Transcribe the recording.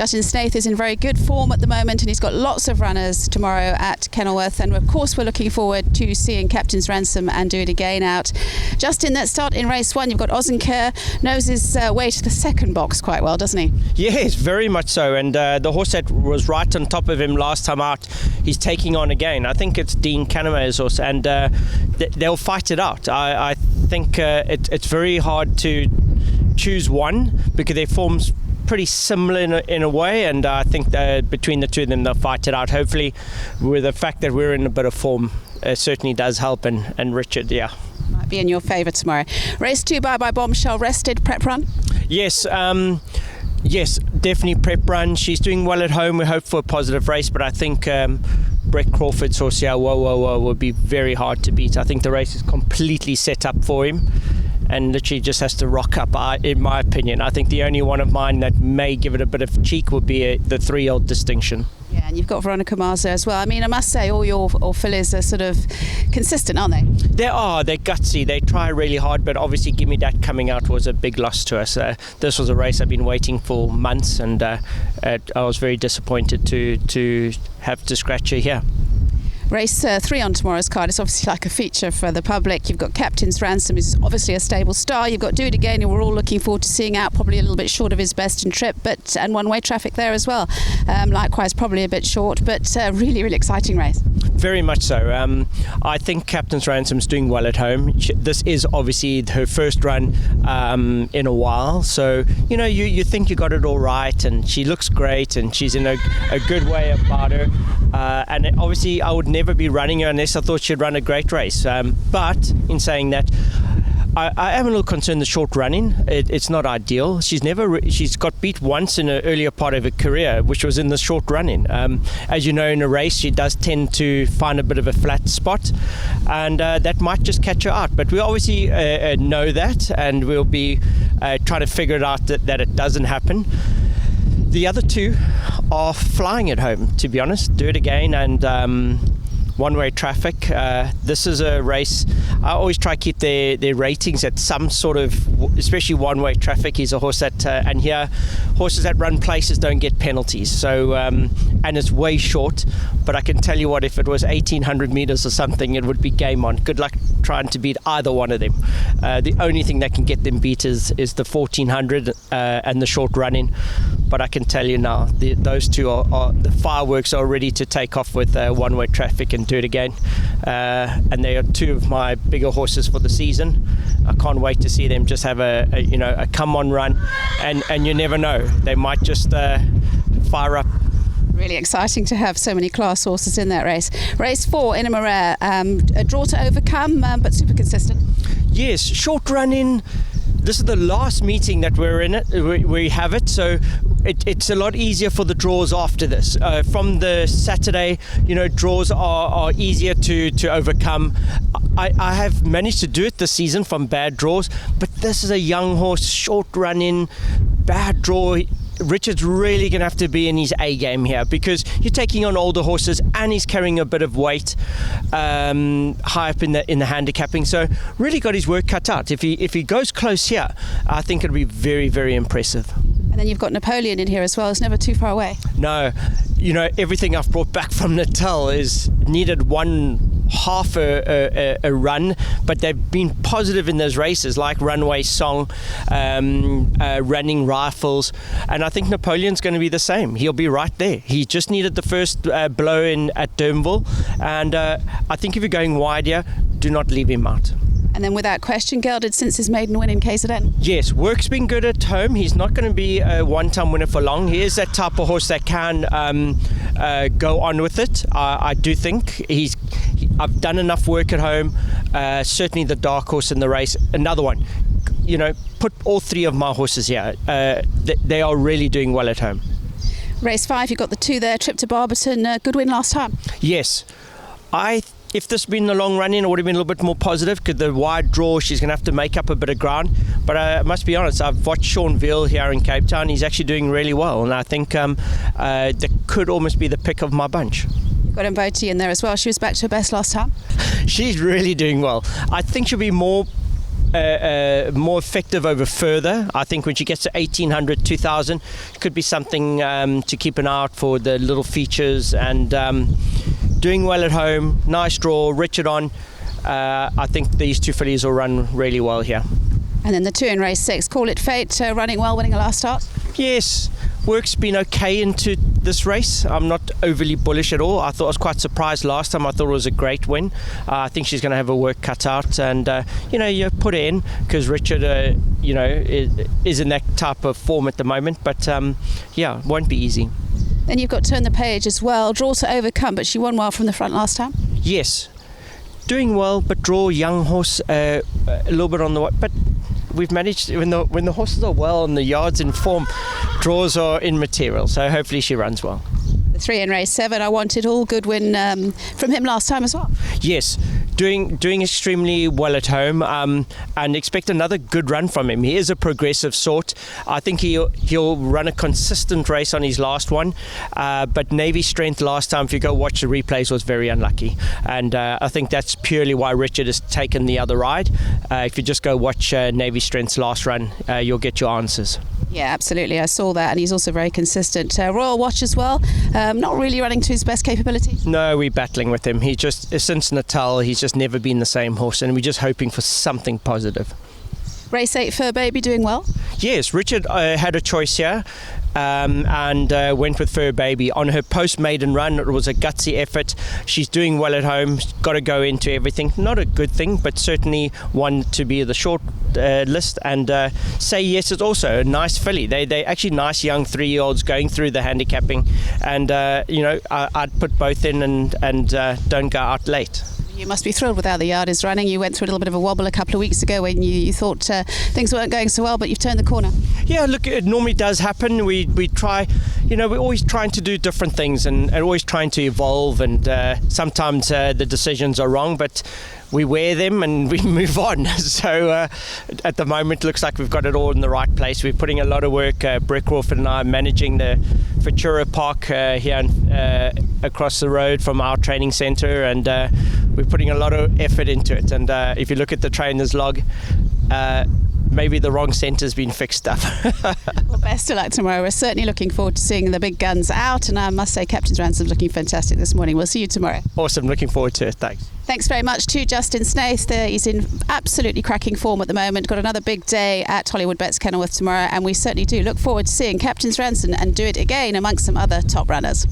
Justin SNAITH is in very good form at the moment, and he's got lots of runners tomorrow at Kenilworth, and of course we're looking forward to seeing Captain's Ransom and Do It Again out. Justin, let's start in race 1. You've got Ozenker, knows his way to the second box quite well, doesn't he? Yes, very much so, and the horse that was right on top of him last time out, he's taking on again. I think it's Dean Canama's horse, and they'll fight it out. I think it's very hard to choose one because their form's pretty similar in a way, and I think that between the two of them they'll fight it out. Hopefully, with the fact that we're in a bit of form, certainly does help, and Richard, might be in your favour tomorrow. Race 2, Bye Bye Bombshell, rested, prep run? Yes, yes, definitely prep run. She's doing well at home. We hope for a positive race, but I think Brett Crawford's horse here, Whoa, will be very hard to beat. I think the race is completely set up for him and literally just has to rock up, in my opinion. I think the only one of mine that may give it a bit of cheek would be the 3-year-old Distinction. Yeah, and you've got Veronica Mars as well. I mean, I must say all your fillies are sort of consistent, aren't they? They are. They're gutsy. They try really hard, but obviously Gimme Dat coming out was a big loss to us. This was a race I've been waiting for months, and I was very disappointed to have to scratch her here. Race 3 on tomorrow's card is obviously like a feature for the public. You've got Captain's Ransom, who's obviously a stable star. You've got Do It Again, who we're all looking forward to seeing out, probably a little bit short of his best in trip, and one-way traffic there as well. Likewise, probably a bit short, but really, really exciting race. Very much so. I think Captain's Ransom's doing well at home. This is obviously her first run in a while, so you think you got it all right, and she looks great, and she's in a good way about her. And obviously, I would never be running her unless I thought she'd run a great race. But in saying that, I am a little concerned the short running. It's not ideal. She's got beat once in an earlier part of her career, which was in the short running. As you know, in a race, she does tend to find a bit of a flat spot, and that might just catch her out. But we obviously know that, and we'll be trying to figure it out that it doesn't happen. The other two are flying at home, to be honest. Do It Again and One-Way Traffic. This is a race, I always try to keep their ratings at some sort of, especially One-Way Traffic. He's a horse that, and here, horses that run places don't get penalties. So, and it's way short, but I can tell you what, if it was 1,800 meters or something, it would be game on. Good luck trying to beat either one of them. The only thing that can get them beat is the 1,400 and the short running. But I can tell you now, those two are the fireworks are ready to take off with One-Way Traffic and Do It Again, and they are two of my bigger horses for the season. I can't wait to see them just have a come on run, and you never know, they might just fire up. Really exciting to have so many class horses in that race. Race 4, Inima Rare, a draw to overcome, but super consistent. Yes, short running. This is the last meeting that we're in it. We have it, so it's a lot easier for the draws after this. From the Saturday, draws are easier to overcome. I have managed to do it this season from bad draws, but this is a young horse, short running, bad draw. Richard's really going to have to be in his A game here, because you're taking on older horses and he's carrying a bit of weight high up in the handicapping. So really got his work cut out. If he goes close here, I think it'll be very, very impressive. And then you've got Napoleon in here as well. It's never too far away. No, everything I've brought back from Natal is needed half a run, but they've been positive in those races, like Runway Song, Running Rifles, and I think Napoleon's going to be the same. He'll be right there. He just needed the first blow in at Durbanville, and I think if you're going wide here, do not leave him out. And then without question, gelded since his maiden win in KZN. Yes, work's been good at home. He's not going to be a one-time winner for long. He is that type of horse that can go on with it. I do think I've done enough work at home. Certainly the dark horse in the race. Another one. Put all three of my horses here. They are really doing well at home. Race 5, you've got the 2 there. Trip to Barberton. Good win last time. Yes. If this had been a long run-in, it would have been a little bit more positive, because the wide draw, she's going to have to make up a bit of ground. But I must be honest, I've watched Sean Veal here in Cape Town. He's actually doing really well, and I think that could almost be the pick of my bunch. You've got Mboti in there as well. She was back to her best last time. She's really doing well. I think she'll be more more effective over further. I think when she gets to 1800, 2000, could be something to keep an eye out for, the little features, and doing well at home. Nice draw, Richard on. I think these two fillies will run really well here. And then the 2 in race 6, Call It Fate, running well, winning a last start. Yes, work's been okay into this race. I'm not overly bullish at all. I thought I was quite surprised last time. I thought it was a great win. I think she's going to have her work cut out, and you put her in because Richard is in that type of form at the moment, but it won't be easy. Then you've got Turn the Page as well, draw to overcome, but she won well from the front last time. Yes, doing well, but draw, young horse, a little bit on the way, but we've managed, when the horses are well and the yard's in form, draws are immaterial, so hopefully she runs well. The 3 in race 7, I wanted all good win from him last time as well. Yes, doing extremely well at home, and expect another good run from him. He is a progressive sort. I think he'll run a consistent race on his last one, but Navy Strength last time, if you go watch the replays, was very unlucky, and I think that's purely why Richard has taken the other ride. If you just go watch Navy Strength's last run, you'll get your answers. Yeah, absolutely. I saw that, and he's also very consistent. Royal Watch as well, not really running to his best capabilities. No, we're battling with him. He just, since Natal, he's just never been the same horse, and we're just hoping for something positive. Race 8, Fur Baby, doing well? Yes, Richard had a choice here. And went with Fur Baby on her post-maiden run. It was a gutsy effort. She's doing well at home. Got to go into everything. Not a good thing, but certainly one to be the short list. And Say Yes is also a nice filly. They actually nice young 3-year-olds going through the handicapping. And I'd put both in and don't go out late. You must be thrilled with how the yard is running. You went through a little bit of a wobble a couple of weeks ago when you thought things weren't going so well, but you've turned the corner. Yeah, look, it normally does happen. We try, we're always trying to do different things and always trying to evolve, and sometimes the decisions are wrong, but we wear them and we move on. So at the moment, it looks like we've got it all in the right place. We're putting a lot of work. Brett Crawford and I are managing the Futura Park here across the road from our training centre, and we're putting a lot of effort into it. And if you look at the trainer's log, maybe the wrong centre's been fixed up. Well, best of luck tomorrow. We're certainly looking forward to seeing the big guns out, and I must say Captain's Ransom's looking fantastic this morning. We'll see you tomorrow. Awesome, looking forward to it. Thanks. Thanks very much to Justin Snaith. He's in absolutely cracking form at the moment. Got another big day at Hollywood Bets Kenilworth tomorrow, and we certainly do look forward to seeing Captain's Ransom and do it again amongst some other top runners.